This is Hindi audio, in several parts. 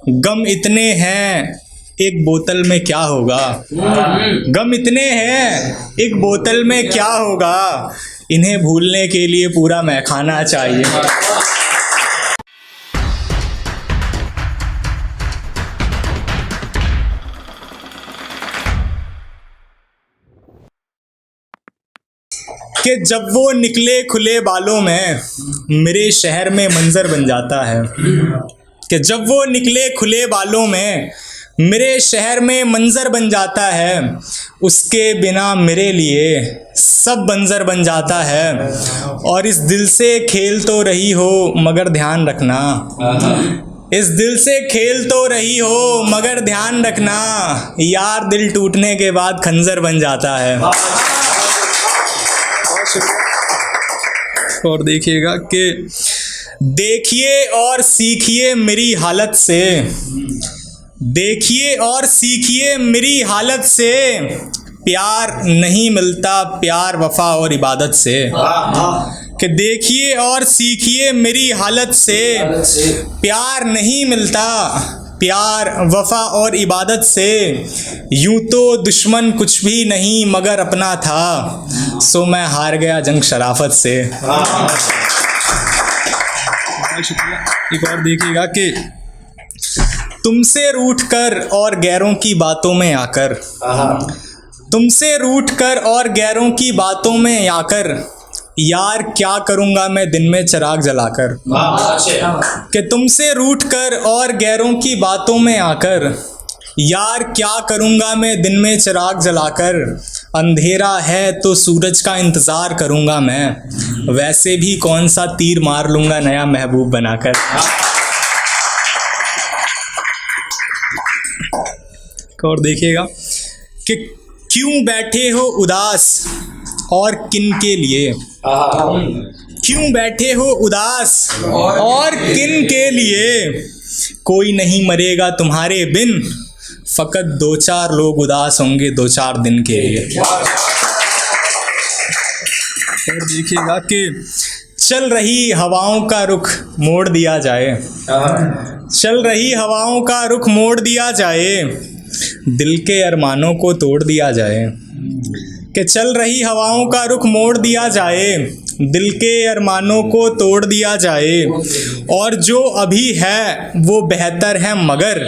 गम इतने हैं एक बोतल में क्या होगा, गम इतने हैं एक बोतल में क्या होगा, इन्हें भूलने के लिए पूरा मैखाना चाहिए। कि जब वो निकले खुले बालों में मेरे शहर में मंजर बन जाता है, कि जब वो निकले खुले बालों में मेरे शहर में मंजर बन जाता है, उसके बिना मेरे लिए सब बंजर बन जाता है। और इस दिल से खेल तो रही हो मगर ध्यान रखना, इस दिल से खेल तो रही हो मगर ध्यान रखना, यार दिल टूटने के बाद खंजर बन जाता है। और देखिएगा कि देखिए और सीखिए मेरी हालत से, देखिए और सीखिए मेरी हालत से, प्यार नहीं मिलता प्यार वफा और इबादत से। कि देखिए और सीखिए मेरी हालत से, प्यार नहीं मिलता प्यार वफा और इबादत से, यूं तो दुश्मन कुछ भी नहीं मगर अपना था, सो मैं हार गया जंग शराफत से। एक और देखिएगा कि तुमसे रूठकर और गैरों की बातों में आकर, तुमसे रूठकर और गैरों की बातों में आकर, यार क्या करूँगा मैं दिन में चिराग जलाकर। कि तुमसे रूठकर और गैरों की बातों में आकर, यार क्या करूँगा मैं दिन में चिराग जलाकर, अंधेरा है तो सूरज का इंतज़ार करूँगा मैं, वैसे भी कौन सा तीर मार लूँगा नया महबूब बनाकर। और देखिएगा कि क्यों बैठे हो उदास और किन के लिए, क्यों बैठे हो उदास और किन के लिए, कोई नहीं मरेगा तुम्हारे बिन, फकत दो चार लोग उदास होंगे दो चार दिन के लिए। और देखिएगा कि चल रही हवाओं का रुख मोड़ दिया जाए, चल रही हवाओं का रुख मोड़ दिया जाए, दिल के अरमानों को तोड़ दिया जाए। कि चल रही हवाओं का रुख मोड़ दिया जाए, दिल के अरमानों को तोड़ दिया जाए, और जो अभी है वो बेहतर है मगर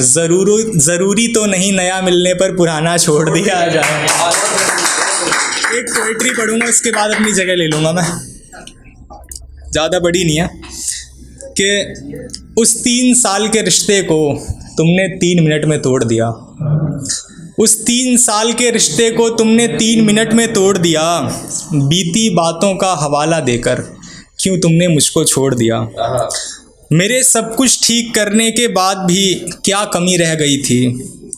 ज़रूरी तो नहीं नया मिलने पर पुराना छोड़ दिया जाए। एक पोइट्री पढ़ूंगा इसके बाद अपनी जगह ले लूँगा मैं, ज़्यादा बड़ी नहीं है। कि उस 3 साल के रिश्ते को तुमने 3 मिनट में तोड़ दिया, उस 3 साल के रिश्ते को तुमने 3 मिनट में तोड़ दिया, बीती बातों का हवाला देकर क्यों तुमने मुझको छोड़ दिया। मेरे सब कुछ ठीक करने के बाद भी क्या कमी रह गई थी,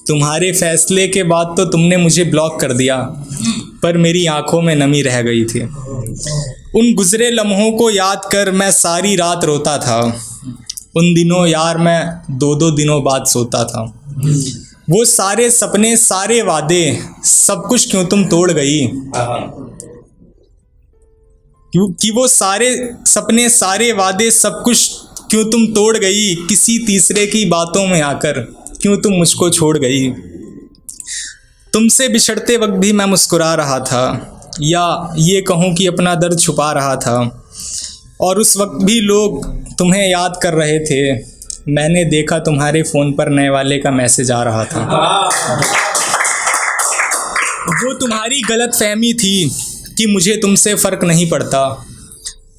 तुम्हारे फैसले के बाद तो तुमने मुझे ब्लॉक कर दिया, पर मेरी आंखों में नमी रह गई थी। उन गुजरे लम्हों को याद कर मैं सारी रात रोता था, उन दिनों यार मैं 2-2 दिनों बाद सोता था। वो सारे सपने सारे वादे सब कुछ क्यों तुम तोड़ गई, क्योंकि वो सारे सपने सारे वादे सब कुछ क्यों तुम तोड़ गई, किसी तीसरे की बातों में आकर क्यों तुम मुझको छोड़ गई। तुमसे बिछड़ते वक्त भी मैं मुस्कुरा रहा था, या ये कहूँ कि अपना दर्द छुपा रहा था, और उस वक्त भी लोग तुम्हें याद कर रहे थे, मैंने देखा तुम्हारे फ़ोन पर नए वाले का मैसेज आ रहा था। वो तुम्हारी गलतफहमी थी कि मुझे तुमसे फ़र्क नहीं पड़ता,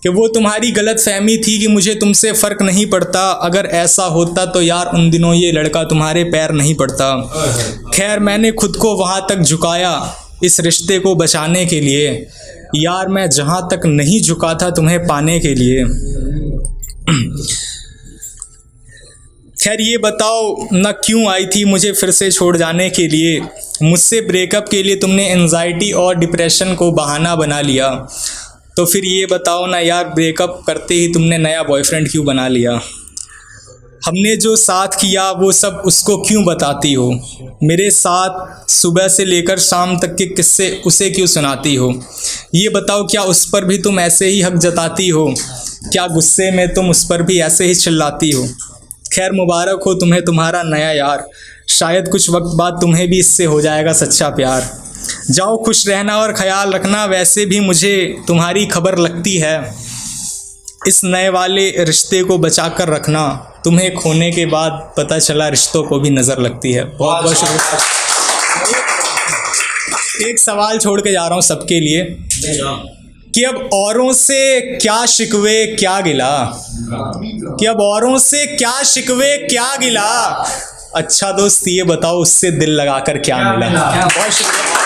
कि वो तुम्हारी गलतफहमी थी कि मुझे तुमसे फ़र्क नहीं पड़ता, अगर ऐसा होता तो यार उन दिनों ये लड़का तुम्हारे पैर नहीं पड़ता। खैर मैंने खुद को वहाँ तक झुकाया इस रिश्ते को बचाने के लिए, यार मैं जहाँ तक नहीं झुका था तुम्हें पाने के लिए। खैर ये बताओ ना क्यों आई थी मुझे फिर से छोड़ जाने के लिए, मुझसे ब्रेकअप के लिए तुमने एंजाइटी और डिप्रेशन को बहाना बना लिया, तो फिर ये बताओ ना यार ब्रेकअप करते ही तुमने नया बॉयफ्रेंड क्यों बना लिया। हमने जो साथ किया वो सब उसको क्यों बताती हो, मेरे साथ सुबह से लेकर शाम तक के किस्से उसे क्यों सुनाती हो। ये बताओ क्या उस पर भी तुम ऐसे ही हक जताती हो, क्या गुस्से में तुम उस पर भी ऐसे ही चिल्लाती हो। खैर मुबारक हो तुम्हें तुम्हारा नया यार, शायद कुछ वक्त बाद तुम्हें भी इससे हो जाएगा सच्चा प्यार। जाओ खुश रहना और ख्याल रखना, वैसे भी मुझे तुम्हारी खबर लगती है। इस नए वाले रिश्ते को बचा कर रखना, तुम्हें खोने के बाद पता चला रिश्तों को भी नज़र लगती है। बहुत बहुत शुक्रिया। एक सवाल छोड़ के जा रहा हूँ सबके लिए कि अब औरों से क्या शिकवे क्या गिला, कि अब औरों से क्या शिकवे क्या गिला, अच्छा दोस्त ये बताओ उससे दिल लगाकर क्या मिला। बहुत शुक्रिया।